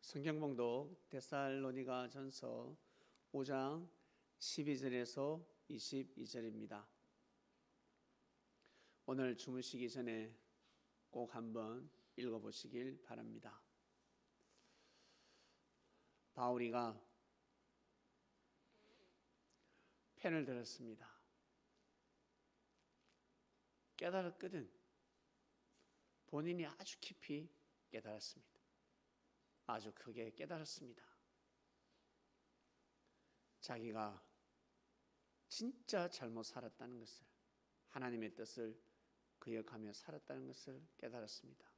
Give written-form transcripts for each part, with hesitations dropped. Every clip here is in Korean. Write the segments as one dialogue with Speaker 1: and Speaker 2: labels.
Speaker 1: 성경 봉독 데살로니가 전서 5장 12절에서 22절입니다. 오늘 주무시기 전에 꼭 한번 읽어보시길 바랍니다. 바울이가 펜을 들었습니다. 깨달았거든. 본인이 아주 깊이 깨달았습니다. 아주 크게 깨달았습니다. 자기가 진짜 잘못 살았다는 것을, 하나님의 뜻을 거역하며 살았다는 것을 깨달았습니다.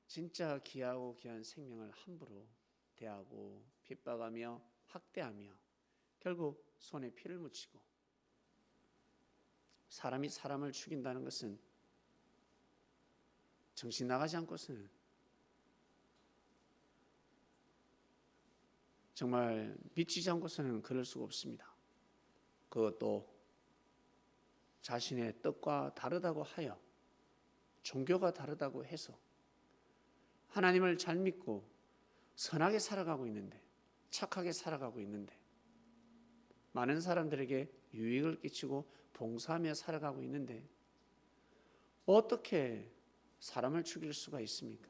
Speaker 1: 진짜 귀하고 귀한 생명을 함부로 대하고 핍박하며 학대하며 결국 손에 피를 묻히고, 사람이 사람을 죽인다는 것은 정신 나가지 않고서는 정말 미치지 않고서는 그럴 수가 없습니다. 그것도 자신의 뜻과 다르다고 하여, 종교가 다르다고 해서 하나님을 잘 믿고 선하게 살아가고 있는데, 착하게 살아가고 있는데, 많은 사람들에게 유익을 끼치고 봉사하며 살아가고 있는데 어떻게 사람을 죽일 수가 있습니까?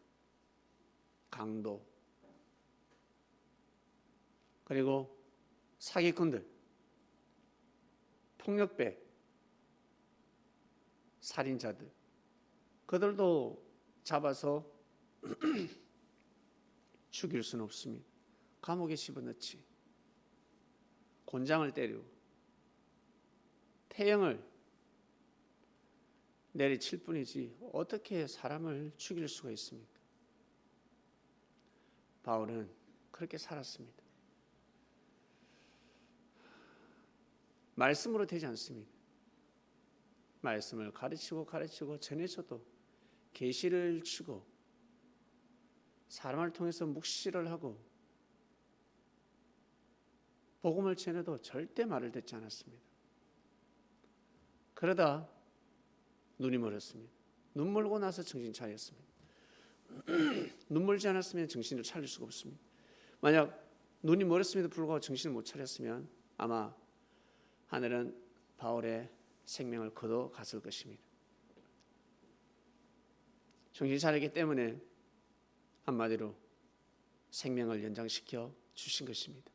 Speaker 1: 강도, 그리고 사기꾼들, 폭력배, 살인자들, 그들도 잡아서 죽일 수는 없습니다. 감옥에 집어넣지, 곤장을 때리고 태형을 내리칠 뿐이지 어떻게 사람을 죽일 수가 있습니까? 바울은 그렇게 살았습니다. 말씀으로 되지 않습니다. 말씀을 가르치고 전해줘도, 계시를 주고 사람을 통해서 묵시를 하고 복음을 전해도 절대 말을 듣지 않았습니다. 그러다 눈이 멀었습니다. 눈 멀고 나서 정신 차렸습니다. 눈 멀지 않았으면 정신을 차릴 수가 없습니다. 만약 눈이 멀었음에도 불구하고 정신을 못 차렸으면 아마 하늘은 바울의 생명을 거둬 갔을 것입니다. 정신 차리기 때문에 한마디로 생명을 연장시켜 주신 것입니다.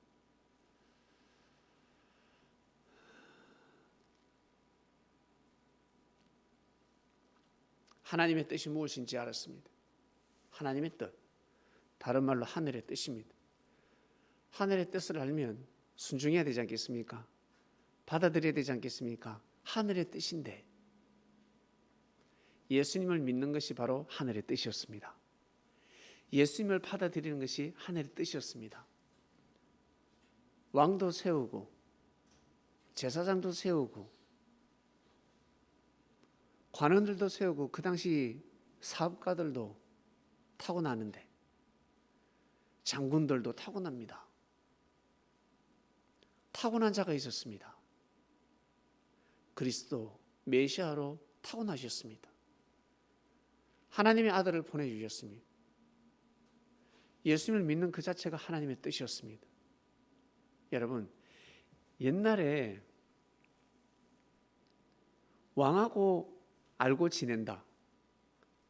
Speaker 1: 하나님의 뜻이 무엇인지 알았습니다. 하나님의 뜻, 다른 말로 하늘의 뜻입니다. 하늘의 뜻을 알면 순종해야 되지 않겠습니까? 받아들여야 되지 않겠습니까? 하늘의 뜻인데, 예수님을 믿는 것이 바로 하늘의 뜻이었습니다. 예수님을 받아들이는 것이 하늘의 뜻이었습니다. 왕도 세우고 제사장도 세우고 관원들도 세우고 그 당시 사업가들도 타고나는데, 장군들도 타고납니다. 타고난 자가 있었습니다. 그리스도 메시아로 타고나셨습니다. 하나님의 아들을 보내주셨습니다. 예수님을 믿는 그 자체가 하나님의 뜻이었습니다. 여러분, 옛날에 왕하고 알고 지낸다,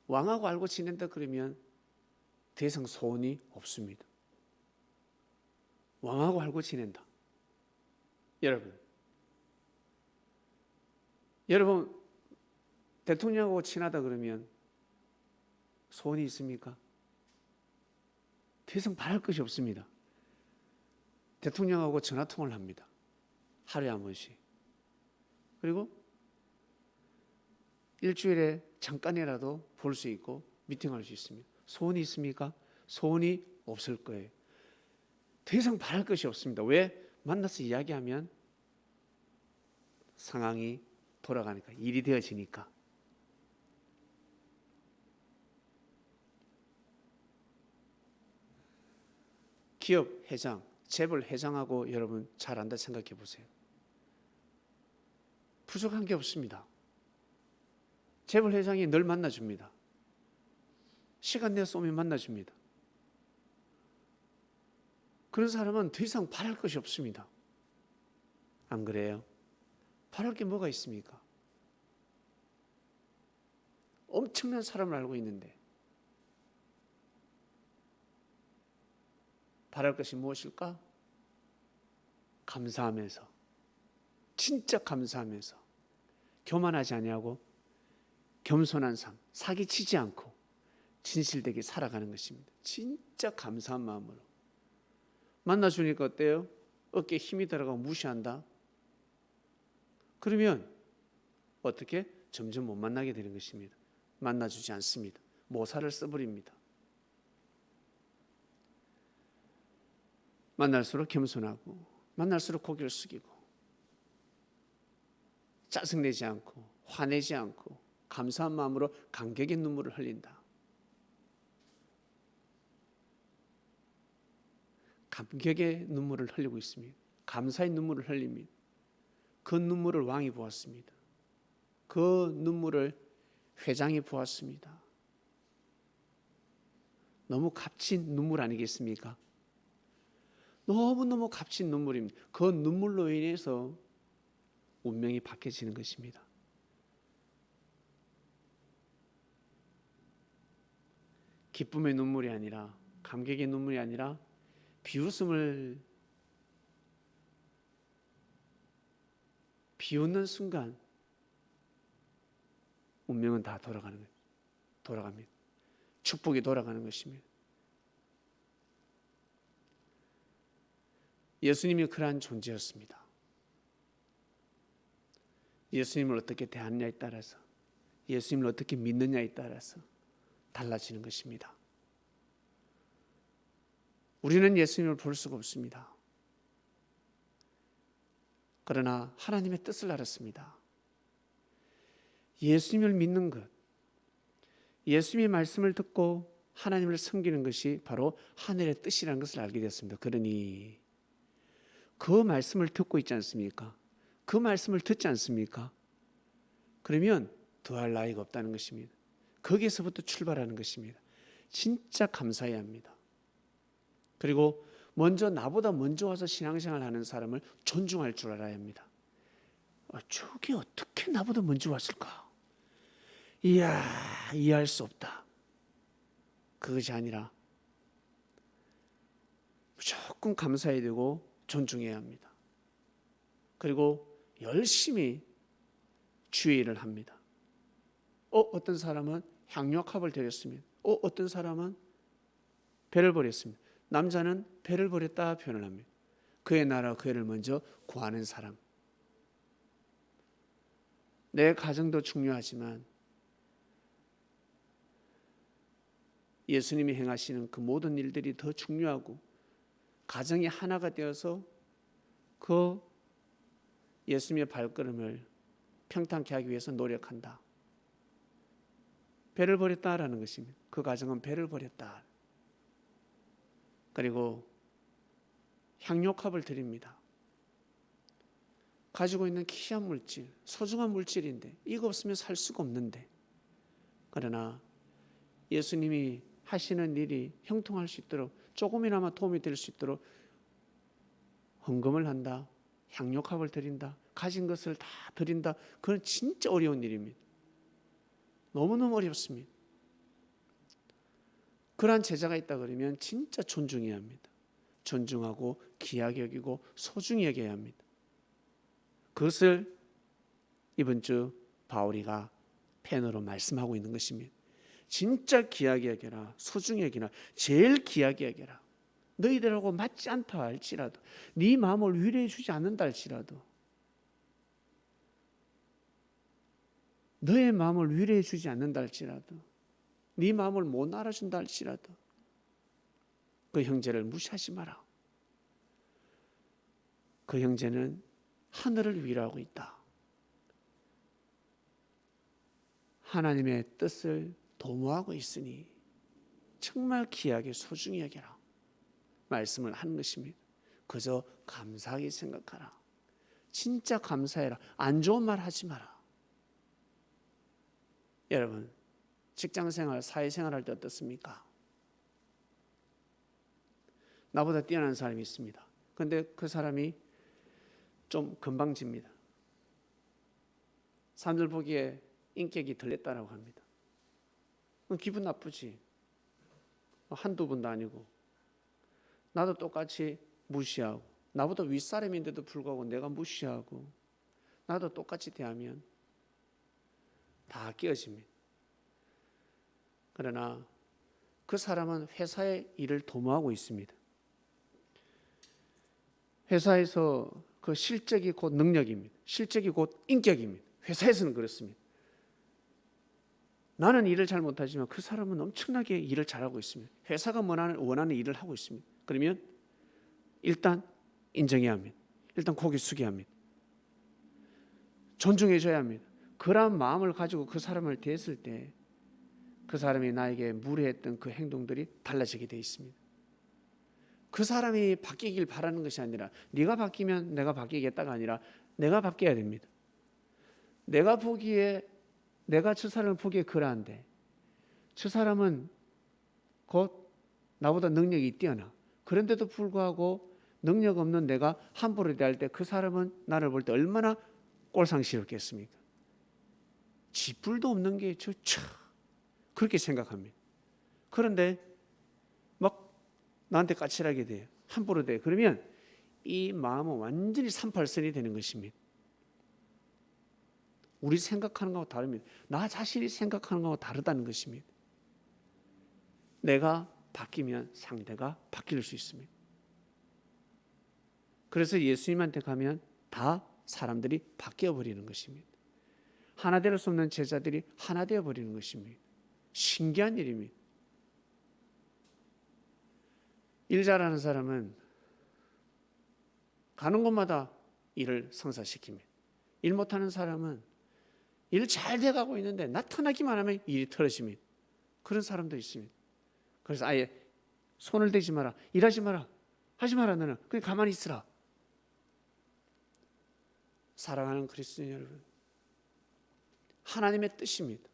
Speaker 1: 왕하고 알고 지낸다 그러면 더 이상 소원이 없습니다. 왕하고 알고 지낸다. 여러분 대통령하고 친하다 그러면 소원이 있습니까? 더 이상 바랄 것이 없습니다. 대통령하고 전화통화를 합니다. 하루에 한 번씩. 그리고 일주일에 잠깐이라도 볼 수 있고 미팅할 수 있습니다. 소원이 있습니까? 소원이 없을 거예요. 더 이상 바랄 것이 없습니다. 왜? 만나서 이야기하면 상황이 돌아가니까, 일이 되어지니까. 기업 회장, 재벌 회장하고 여러분 잘 안다 생각해 보세요. 부족한 게 없습니다. 재벌 회장이 늘 만나줍니다. 시간 내서 오면 만나줍니다. 그런 사람은 더 이상 바랄 것이 없습니다. 안 그래요? 바랄 게 뭐가 있습니까? 엄청난 사람을 알고 있는데 바랄 것이 무엇일까? 감사하면서, 진짜 감사하면서, 교만하지 아니하고 겸손한 삶, 사기치지 않고 진실되게 살아가는 것입니다. 진짜 감사한 마음으로. 만나주니까 어때요? 어깨에 힘이 들어가고 무시한다? 그러면 어떻게? 점점 못 만나게 되는 것입니다. 만나주지 않습니다. 모사를 써버립니다. 만날수록 겸손하고 만날수록 고개를 숙이고 짜증내지 않고 화내지 않고 감사한 마음으로 감격의 눈물을 흘린다. 감격의 눈물을 흘리고 있습니다. 감사의 눈물을 흘립니다. 그 눈물을 왕이 보았습니다. 그 눈물을 회장이 보았습니다. 너무 값진 눈물 아니겠습니까? 너무너무 값진 눈물입니다. 그 눈물로 인해서 운명이 바뀌어지는 것입니다. 기쁨의 눈물이 아니라, 감격의 눈물이 아니라 비웃음을 비웃는 순간 운명은 다 돌아갑니다. 축복이 돌아가는 것입니다. 예수님이 그러한 존재였습니다. 예수님을 어떻게 대하느냐에 따라서, 예수님을 어떻게 믿느냐에 따라서 달라지는 것입니다. 우리는 예수님을 볼 수가 없습니다. 그러나 하나님의 뜻을 알았습니다. 예수님을 믿는 것, 예수님의 말씀을 듣고 하나님을 섬기는 것이 바로 하늘의 뜻이라는 것을 알게 되었습니다. 그러니 그 말씀을 듣고 있지 않습니까? 그 말씀을 듣지 않습니까? 그러면 더할 나위가 없다는 것입니다. 거기에서부터 출발하는 것입니다. 진짜 감사해야 합니다. 그리고 나보다 먼저 와서 신앙생활 하는 사람을 존중할 줄 알아야 합니다. 저게 어떻게 나보다 먼저 왔을까? 이야, 이해할 수 없다. 그것이 아니라 무조건 감사해야 되고 존중해야 합니다. 그리고 열심히 주의 일을 합니다. 어떤 사람은 향유학합을 드렸습니다. 어떤 사람은 배를 버렸습니다. 남자는 배를 버렸다 표현을 합니다. 그의 나라 그를 먼저 구하는 사람. 내 가정도 중요하지만 예수님이 행하시는 그 모든 일들이 더 중요하고 가정이 하나가 되어서 그 예수님의 발걸음을 평탄케 하기 위해서 노력한다. 배를 버렸다라는 것입니다. 그 가정은 배를 버렸다. 그리고 향료값을 드립니다. 가지고 있는 귀한 물질, 소중한 물질인데 이거 없으면 살 수가 없는데, 그러나 예수님이 하시는 일이 형통할 수 있도록 조금이나마 도움이 될 수 있도록 헌금을 한다, 향료값을 드린다, 가진 것을 다 드린다. 그건 진짜 어려운 일입니다. 너무너무 어렵습니다. 그러한 제자가 있다 그러면 진짜 존중해야 합니다. 존중하고 귀하게 여기고 소중히 여겨야 합니다. 그것을 이번 주 바울이가 펜으로 말씀하고 있는 것입니다. 진짜 귀하게 여겨라, 소중히 여기라, 제일 귀하게 여겨라. 너희들하고 맞지 않다 할지라도, 네 마음을 위로해 주지 않는다 할지라도, 너의 마음을 위로해 주지 않는다 할지라도, 네 마음을 못 알아준다 할지라도 그 형제를 무시하지 마라. 그 형제는 하늘을 위로하고 있다. 하나님의 뜻을 도모하고 있으니 정말 귀하게 소중히 여겨라 말씀을 하는 것입니다. 그저 감사하게 생각하라. 진짜 감사해라. 안 좋은 말 하지 마라. 여러분, 직장생활, 사회생활 할 때 어떻습니까? 나보다 뛰어난 사람이 있습니다. 그런데 그 사람이 좀 건방집니다. 사람들 보기에 인격이 덜했다라고 합니다. 기분 나쁘지. 한두 번도 아니고. 나도 똑같이 무시하고, 나보다 윗사람인데도 불구하고 내가 무시하고, 나도 똑같이 대하면 다 깨어집니다. 그러나 그 사람은 회사의 일을 도모하고 있습니다. 회사에서 그 실적이 곧 능력입니다. 실적이 곧 인격입니다. 회사에서는 그렇습니다. 나는 일을 잘 못하지만 그 사람은 엄청나게 일을 잘하고 있습니다. 회사가 원하는 일을 하고 있습니다. 그러면 일단 인정해야 합니다. 일단 고개 숙여야 합니다. 존중해줘야 합니다. 그런 마음을 가지고 그 사람을 대했을 때 그 사람이 나에게 무례했던 그 행동들이 달라지게 되어 있습니다. 그 사람이 바뀌길 바라는 것이 아니라 네가 바뀌면 내가 바뀌겠다가 아니라 내가 바뀌어야 됩니다. 내가 저 사람을 보기에 그러한데 저 사람은 곧 나보다 능력이 뛰어나. 그런데도 불구하고 능력 없는 내가 함부로 대할 때 그 사람은 나를 볼 때 얼마나 꼴상스럽겠습니까? 지뿔도 없는 게 그렇게 생각합니다. 그런데 막 나한테 까칠하게 돼요. 함부로 돼. 그러면 이 마음은 완전히 38선이 되는 것입니다. 우리 생각하는 것하고 다릅니다. 나 자신이 생각하는 것하고 다르다는 것입니다. 내가 바뀌면 상대가 바뀔 수 있습니다. 그래서 예수님한테 가면 다 사람들이 바뀌어 버리는 것입니다. 하나 될 수 없는 제자들이 하나 되어 버리는 것입니다. 신기한 일입니다. 일 잘하는 사람은 가는 곳마다 일을 성사시킵니다. 일 못하는 사람은 일 잘 돼가고 있는데 나타나기만 하면 일이 틀어집니다. 그런 사람도 있습니다. 그래서 아예 손을 대지 마라, 일하지 마라, 하지 마라, 너는 그냥 가만히 있으라. 사랑하는 그리스도인 여러분, 하나님의 뜻입니다.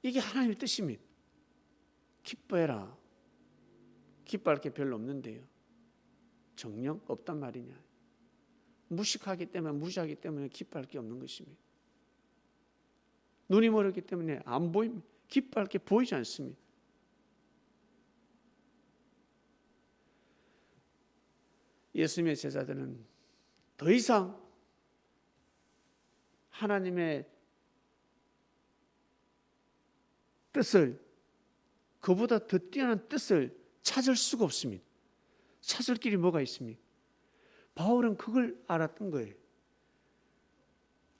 Speaker 1: 이게 하나님의 뜻입니다. 기뻐해라. 기뻐할 게 별로 없는데요. 정녕 없단 말이냐. 무식하기 때문에, 무시하기 때문에 기뻐할 게 없는 것입니다. 눈이 멀었기 때문에 안 보입니다. 기뻐할 게 보이지 않습니다. 예수님의 제자들은 더 이상 하나님의 뜻을, 그보다 더 뛰어난 뜻을 찾을 수가 없습니다. 찾을 길이 뭐가 있습니까? 바울은 그걸 알았던 거예요.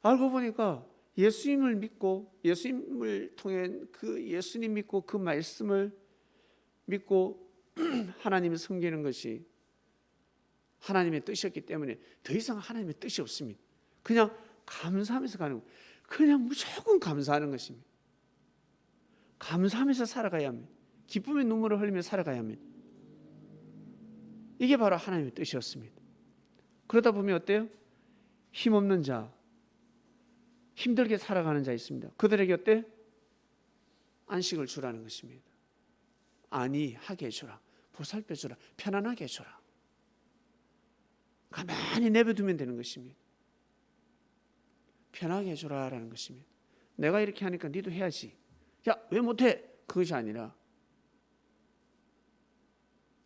Speaker 1: 알고 보니까 예수님을 믿고, 예수님을 통해 그 예수님 믿고 그 말씀을 믿고 하나님을 섬기는 것이 하나님의 뜻이었기 때문에 더 이상 하나님의 뜻이 없습니다. 그냥 감사하면서 가는 거예요. 그냥 무조건 감사하는 것입니다. 감사하면서 살아가야 합니다. 기쁨의 눈물을 흘리며 살아가야 합니다. 이게 바로 하나님의 뜻이었습니다. 그러다 보면 어때요? 힘없는 자, 힘들게 살아가는 자 있습니다. 그들에게 어때? 안식을 주라는 것입니다. 안이하게 해주라, 보살펴 주라, 편안하게 해주라. 가만히 내버려두면 되는 것입니다. 편하게 해주라라는 것입니다. 내가 이렇게 하니까 니도 해야지. 야, 왜 못해? 그것이 아니라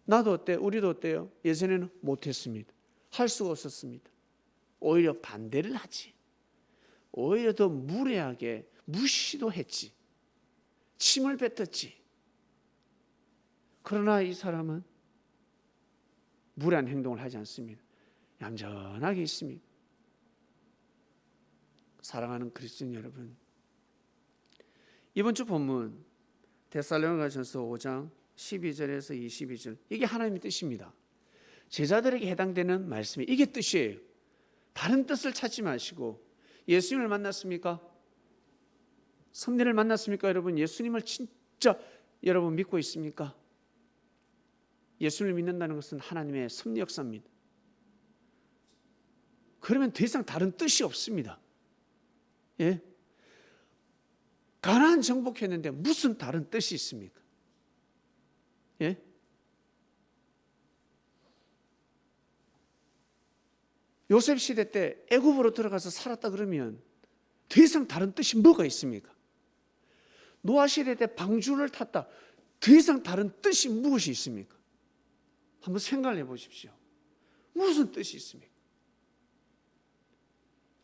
Speaker 1: 나도 어때? 우리도 어때요? 예전에는 못했습니다. 할 수가 없었습니다. 오히려 반대를 하지. 오히려 더 무례하게 무시도 했지. 침을 뱉었지. 그러나 이 사람은 무례한 행동을 하지 않습니다. 얌전하게 있습니다. 사랑하는 그리스도인 여러분, 이번 주 본문 데살로니가전서 5장 12절에서 22절, 이게 하나님의 뜻입니다. 제자들에게 해당되는 말씀이 이게 뜻이에요. 다른 뜻을 찾지 마시고, 예수님을 만났습니까? 성례를 만났습니까? 여러분, 예수님을 진짜 여러분 믿고 있습니까? 예수를 믿는다는 것은 하나님의 섭리 역사입니다. 그러면 더 이상 다른 뜻이 없습니다. 예? 가나안 정복했는데 무슨 다른 뜻이 있습니까? 예? 요셉 시대 때 애굽으로 들어가서 살았다 그러면 더 이상 다른 뜻이 뭐가 있습니까? 노아 시대 때 방주를 탔다. 더 이상 다른 뜻이 무엇이 있습니까? 한번 생각해 보십시오. 무슨 뜻이 있습니까?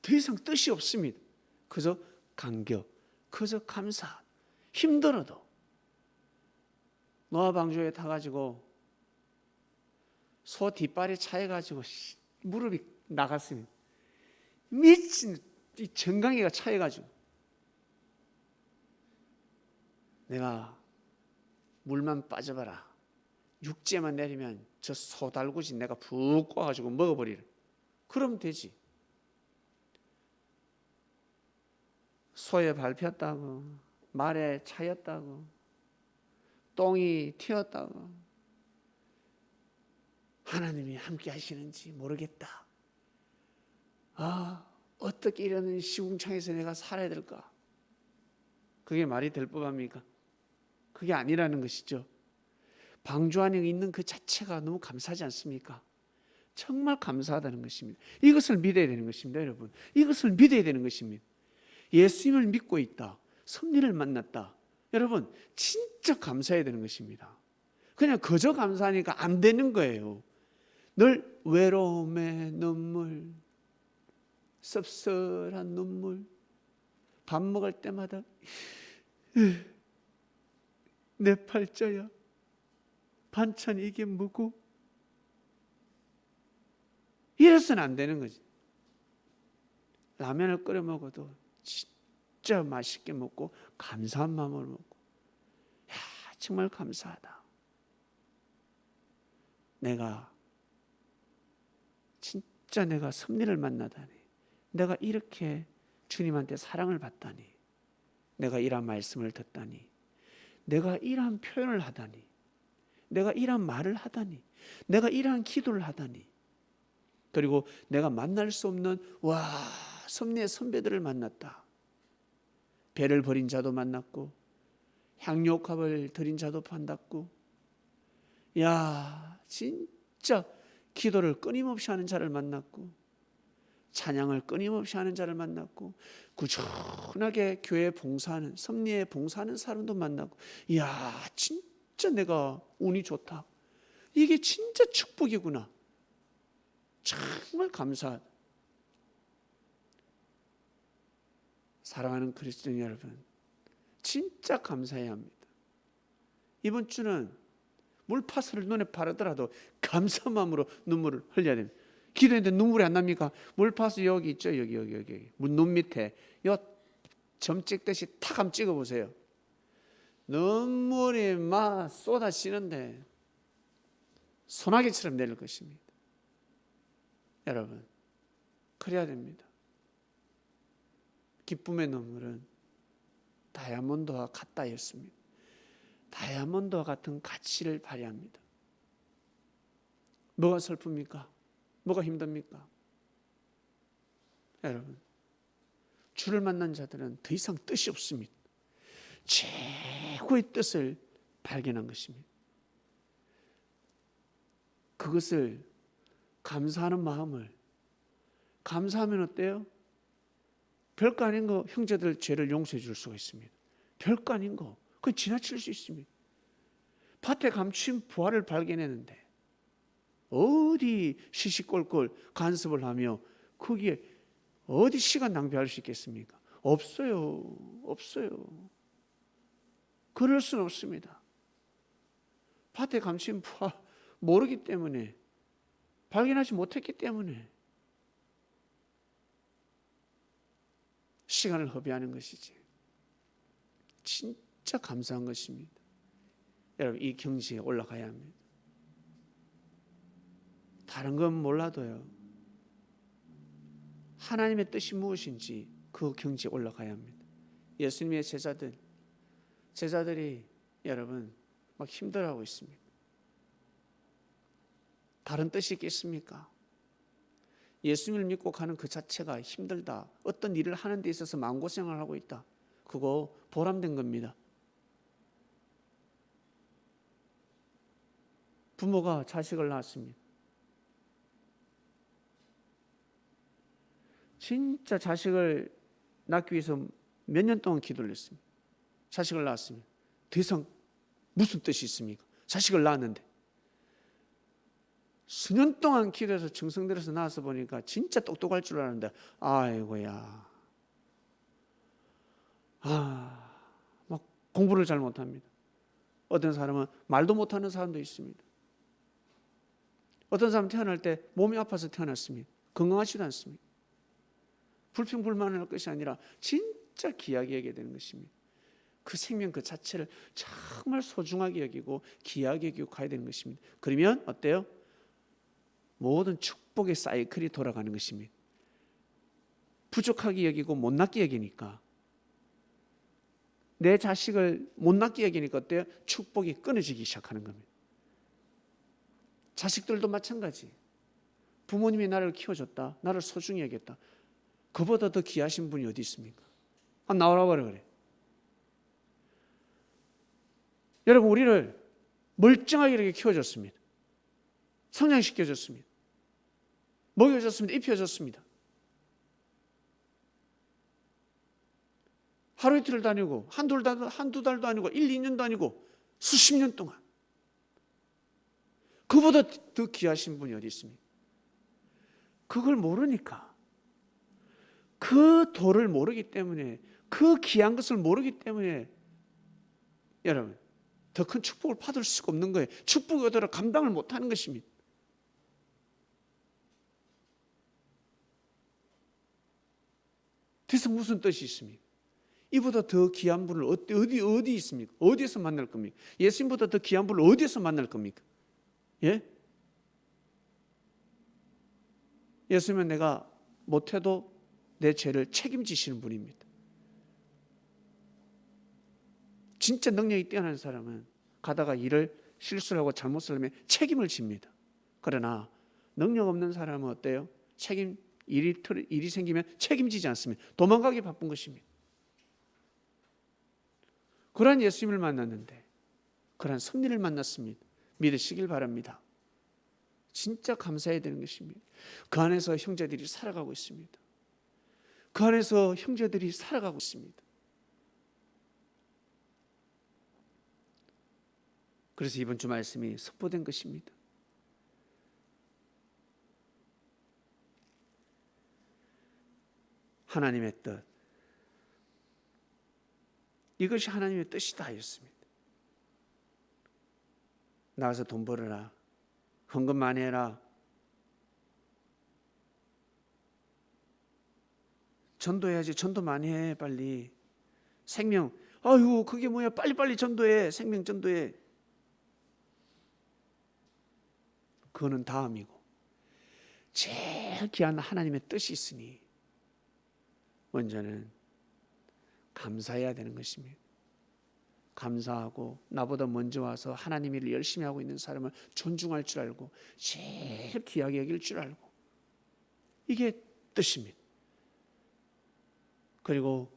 Speaker 1: 더 이상 뜻이 없습니다. 그저 감격, 그저 감사. 힘들어도 노아 방주에 타가지고 소 뒷발이 차여가지고 무릎이 나갔습니다. 미친 이 정강이가 차여가지고 내가 물만 빠져봐라. 육지에만 내리면 저 소달구지 내가 푹 꼬아가지고 먹어버리라. 그러면 되지. 소에 밟혔다고, 말에 차였다고, 똥이 튀었다고, 하나님이 함께 하시는지 모르겠다. 어떻게 이러는 시궁창에서 내가 살아야 될까? 그게 말이 될 법합니까? 그게 아니라는 것이죠. 방주 안에 있는 그 자체가 너무 감사하지 않습니까? 정말 감사하다는 것입니다. 이것을 믿어야 되는 것입니다, 여러분. 이것을 믿어야 되는 것입니다. 예수님을 믿고 있다. 섭리를 만났다. 여러분, 진짜 감사해야 되는 것입니다. 그냥 그저 감사하니까 안 되는 거예요. 늘 외로움의 눈물, 씁쓸한 눈물, 밥 먹을 때마다 내 팔자야, 반찬 이게 뭐고? 이래서는 안 되는 거지. 라면을 끓여 먹어도 진짜 맛있게 먹고 감사한 마음으로 먹고, 야, 정말 감사하다. 진짜 내가 섭리를 만나다니, 내가 이렇게 주님한테 사랑을 받다니, 내가 이러한 말씀을 듣다니, 내가 이러한 표현을 하다니, 내가 이러한 말을 하다니, 내가 이러한 기도를 하다니, 그리고 내가 만날 수 없는 섭리의 선배들을 만났다. 배를 버린 자도 만났고, 향료값을 드린 자도 만났고, 진짜 기도를 끊임없이 하는 자를 만났고, 찬양을 끊임없이 하는 자를 만났고, 꾸준하게 교회 봉사하는, 섭리에 봉사하는 사람도 만났고, 진짜 내가 운이 좋다. 이게 진짜 축복이구나. 정말 감사하다. 사랑하는 그리스도인 여러분, 진짜 감사해야 합니다. 이번 주는 물파스를 눈에 바르더라도 감사한 마음으로 눈물을 흘려야 됩니다. 기도했는데 눈물이 안 납니까? 물파스 여기 있죠. 여기 눈 밑에 요 점 찍듯이 탁 한번 찍어보세요. 눈물이 막 쏟아지는데 소나기처럼 내릴 것입니다. 여러분, 그래야 됩니다. 기쁨의 눈물은 다이아몬드와 같다였습니다. 다이아몬드와 같은 가치를 발휘합니다. 뭐가 슬픕니까? 뭐가 힘듭니까? 여러분, 주를 만난 자들은 더 이상 뜻이 없습니다. 최고의 뜻을 발견한 것입니다. 그것을 감사하는 마음을, 감사하면 어때요? 별거 아닌 거 형제들 죄를 용서해 줄 수가 있습니다. 별거 아닌 거 그건 지나칠 수 있습니다. 밭에 감춘 부활을 발견했는데 어디 시시콜콜 간섭을 하며 거기에 어디 시간 낭비할 수 있겠습니까? 없어요. 그럴 수는 없습니다. 밭에 감춘 부활 모르기 때문에, 발견하지 못했기 때문에 시간을 허비하는 것이지. 진짜 감사한 것입니다. 여러분, 이 경지에 올라가야 합니다. 다른 건 몰라도요, 하나님의 뜻이 무엇인지 그 경지에 올라가야 합니다. 예수님의 제자들이 여러분 막 힘들어하고 있습니다. 다른 뜻이 있겠습니까? 예수님을 믿고 가는 그 자체가 힘들다. 어떤 일을 하는 데 있어서 마음고생을 하고 있다. 그거 보람된 겁니다. 부모가 자식을 낳았습니다. 진짜 자식을 낳기 위해서 몇 년 동안 기도를 했습니다. 자식을 낳았습니다. 더 이상 무슨 뜻이 있습니까? 자식을 낳았는데 수년 동안 기도해서 정성들여서 낳아서 보니까 진짜 똑똑할 줄 알았는데 아이고야, 막 공부를 잘 못합니다. 어떤 사람은 말도 못하는 사람도 있습니다. 어떤 사람은 태어날 때 몸이 아파서 태어났습니다. 건강하지도 않습니다. 불평불만할 것이 아니라 진짜 귀하게 여겨야 되는 것입니다. 그 생명 그 자체를 정말 소중하게 여기고 귀하게 여기고 가야 되는 것입니다. 그러면 어때요? 모든 축복의 사이클이 돌아가는 것입니다. 부족하게 여기고 못났게 여기니까, 내 자식을 못났게 여기니까 어때요? 축복이 끊어지기 시작하는 겁니다. 자식들도 마찬가지. 부모님이 나를 키워줬다, 나를 소중히 여겼다. 그보다 더 귀하신 분이 어디 있습니까? 나오라 그래. 여러분, 우리를 멀쩡하게 이렇게 키워줬습니다. 성장시켜줬습니다. 먹여줬습니다. 입혀줬습니다. 하루 이틀도 아니고 한두 달도 아니고 1, 2년도 아니고 수십 년 동안. 그보다 더 귀하신 분이 어디 있습니까? 그걸 모르니까, 그 도를 모르기 때문에, 그 귀한 것을 모르기 때문에 여러분 더 큰 축복을 받을 수가 없는 거예요. 축복이 오더라 감당을 못하는 것입니다. 그래서 무슨 뜻이 있습니까? 이보다 더 귀한 분을 어디 있습니까? 어디에서 만날 겁니까? 예수님보다 더 귀한 분을 어디에서 만날 겁니까? 예? 예수님은 내가 못해도 내 죄를 책임지시는 분입니다. 진짜 능력이 뛰어난 사람은 가다가 일을 실수를 하고 잘못을 하면 책임을 집니다. 그러나 능력 없는 사람은 어때요? 일이 생기면 책임지지 않습니다. 도망가기 바쁜 것입니다. 그러한 예수님을 만났는데, 그러한 섭리를 만났습니다. 믿으시길 바랍니다. 진짜 감사해야 되는 것입니다. 그 안에서 형제들이 살아가고 있습니다. 그 안에서 형제들이 살아가고 있습니다. 그래서 이번 주 말씀이 선포된 것입니다. 하나님의 뜻, 이것이 하나님의 뜻이다 하였습니다. 나가서 돈 벌어라, 헌금 많이 해라, 전도해야지, 전도 많이 해, 빨리 생명, 아유 그게 뭐야, 빨리빨리 전도해, 생명 전도해. 그거는 다음이고, 제일 귀한 하나님의 뜻이 있으니 먼저는 감사해야 되는 것입니다. 감사하고 나보다 먼저 와서 하나님 일을 열심히 하고 있는 사람을 존중할 줄 알고 제일 귀하게 여길 줄 알고, 이게 뜻입니다. 그리고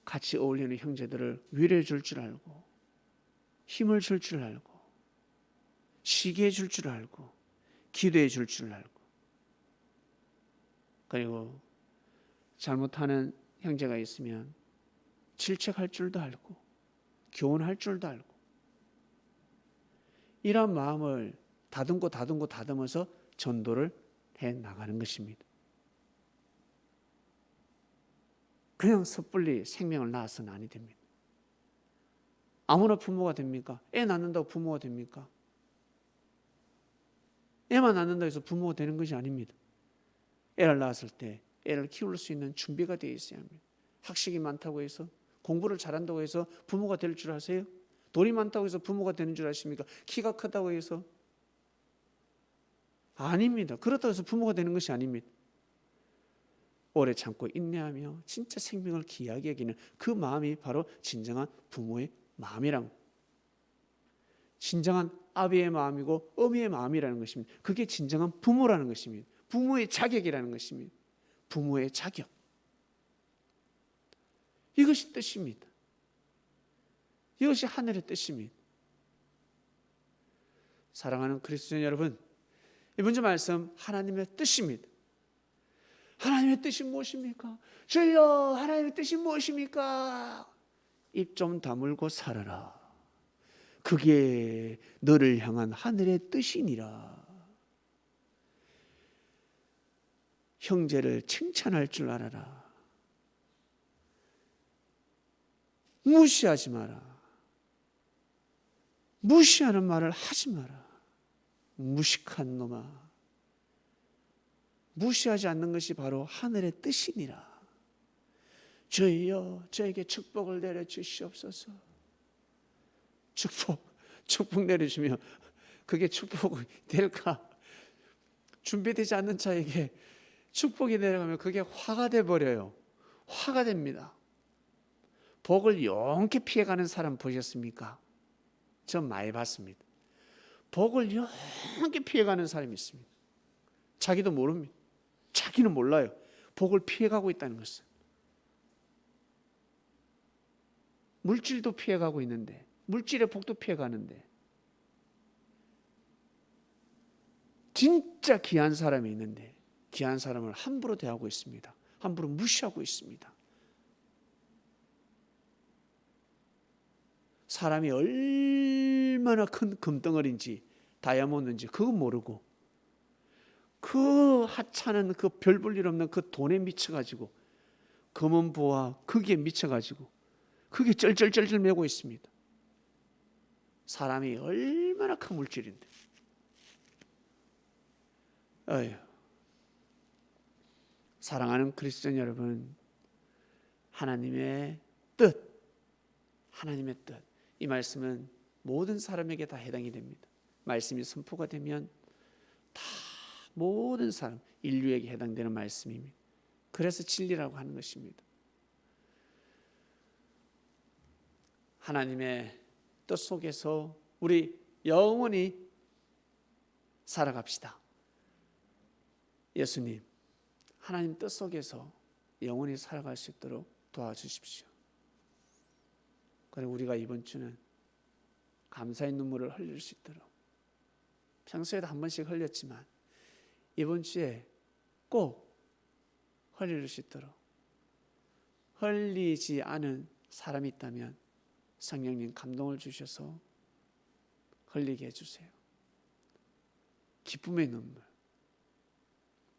Speaker 1: 같이 어울리는 형제들을 위로해 줄 줄 알고, 힘을 줄 줄 알고, 쉬게 해줄 줄 알고, 기도해 줄 줄 알고, 그리고 잘못하는 형제가 있으면 질책할 줄도 알고, 교훈할 줄도 알고, 이런 마음을 다듬어서 전도를 해 나가는 것입니다. 그냥 섣불리 생명을 낳아서는 아니 됩니다. 아무나 부모가 됩니까? 애 낳는다고 부모가 됩니까? 애만 낳는다고 해서 부모가 되는 것이 아닙니다. 애를 낳았을 때 애를 키울 수 있는 준비가 되어 있어야 합니다. 학식이 많다고 해서, 공부를 잘한다고 해서 부모가 될 줄 아세요? 돈이 많다고 해서 부모가 되는 줄 아십니까? 키가 크다고 해서? 아닙니다. 그렇다고 해서 부모가 되는 것이 아닙니다. 오래 참고 인내하며 진짜 생명을 귀하게 여기는 그 마음이 바로 진정한 부모의 마음이란, 진정한 아비의 마음이고 어미의 마음이라는 것입니다. 그게 진정한 부모라는 것입니다. 부모의 자격이라는 것입니다. 부모의 자격, 이것이 뜻입니다. 이것이 하늘의 뜻입니다. 사랑하는 그리스도인 여러분, 이번 주 말씀 하나님의 뜻입니다. 하나님의 뜻이 무엇입니까? 주여, 하나님의 뜻이 무엇입니까? 입 좀 다물고 살아라. 그게 너를 향한 하늘의 뜻이니라. 형제를 칭찬할 줄 알아라. 무시하지 마라. 무시하는 말을 하지 마라. 무식한 놈아. 무시하지 않는 것이 바로 하늘의 뜻이니라. 주여, 저에게 축복을 내려주시옵소서. 축복 내려주면 그게 축복이 될까? 준비되지 않는 자에게 축복이 내려가면 그게 화가 돼버려요. 화가 됩니다. 복을 용케 피해가는 사람 보셨습니까? 전 많이 봤습니다. 복을 용케 피해가는 사람이 있습니다. 자기도 모릅니다. 자기는 몰라요. 복을 피해가고 있다는 것을. 물질도 피해가고 있는데, 물질의 복도 피해가는데, 진짜 귀한 사람이 있는데 귀한 사람을 함부로 대하고 있습니다. 함부로 무시하고 있습니다. 사람이 얼마나 큰 금덩어리인지 다이아몬드인지 그거 모르고 그 하찮은 그 별 볼 일 없는 그 돈에 미쳐가지고 검은 부와 거기에 미쳐가지고 그게 쩔쩔쩔쩔 매고 있습니다. 사람이 얼마나 큰 물질인데. 어휴. 사랑하는 그리스도인 여러분, 하나님의 뜻, 하나님의 뜻, 이 말씀은 모든 사람에게 다 해당이 됩니다. 말씀이 선포가 되면 다 모든 사람, 인류에게 해당되는 말씀입니다. 그래서 진리라고 하는 것입니다. 하나님의 뜻 속에서 우리 영원히 살아갑시다. 예수님, 하나님 뜻 속에서 영원히 살아갈 수 있도록 도와주십시오. 그리고 우리가 이번 주는 감사의 눈물을 흘릴 수 있도록, 평소에도 한 번씩 흘렸지만 이번 주에 꼭 흘릴 수 있도록, 흘리지 않은 사람이 있다면 성령님 감동을 주셔서 흘리게 해주세요. 기쁨의 눈물.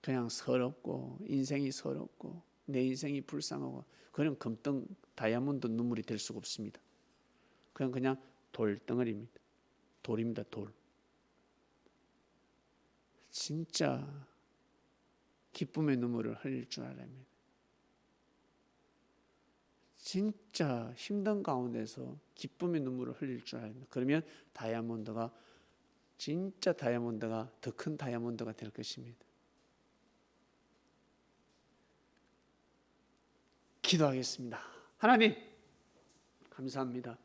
Speaker 1: 그냥 서럽고 인생이 서럽고 내 인생이 불쌍하고 그런 금덩 다이아몬드 눈물이 될 수가 없습니다. 그냥 돌덩어리입니다. 돌입니다. 돌. 진짜 기쁨의 눈물을 흘릴 줄 알아야 합니다. 진짜 힘든 가운데서 기쁨의 눈물을 흘릴 줄 알아야 합니다. 그러면 다이아몬드가 진짜 다이아몬드가 더 큰 다이아몬드가 될 것입니다. 기도하겠습니다. 하나님, 감사합니다.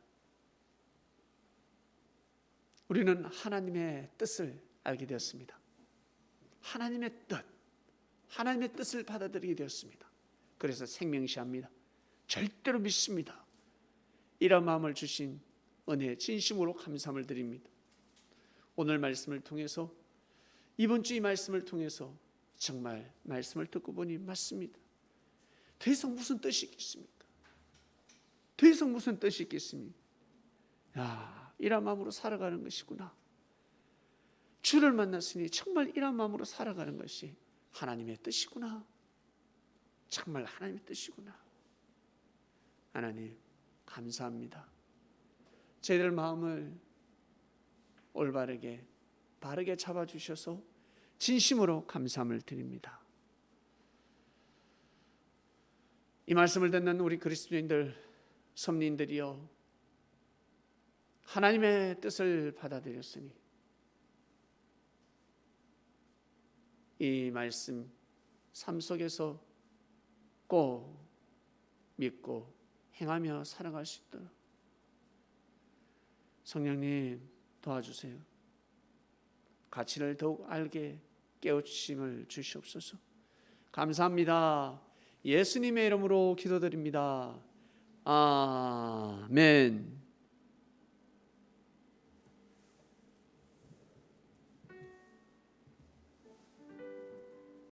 Speaker 1: 우리는 하나님의 뜻을 알게 되었습니다. 하나님의 뜻, 하나님의 뜻을 받아들이게 되었습니다. 그래서 생명시합니다. 절대로 믿습니다. 이런 마음을 주신 은혜에 진심으로 감사함을 드립니다. 오늘 말씀을 통해서, 이번 주 이 말씀을 통해서 정말 말씀을 듣고 보니 맞습니다. 더 이상 무슨 뜻이 있겠습니까? 더 이상 무슨 뜻이 있겠습니까? 이런 마음으로 살아가는 것이구나. 주를 만났으니 정말 이런 마음으로 살아가는 것이 하나님의 뜻이구나. 정말 하나님의 뜻이구나. 하나님, 감사합니다. 저희들 마음을 올바르게, 바르게 잡아주셔서 진심으로 감사함을 드립니다. 이 말씀을 듣는 우리 그리스도인들, 선민들이여, 하나님의 뜻을 받아들였으니 이 말씀 삶 속에서 꼭 믿고 행하며 살아갈 수 있도록 성령님 도와주세요. 가치를 더욱 알게 깨우침을 주시옵소서. 감사합니다. 예수님의 이름으로 기도드립니다. 아멘.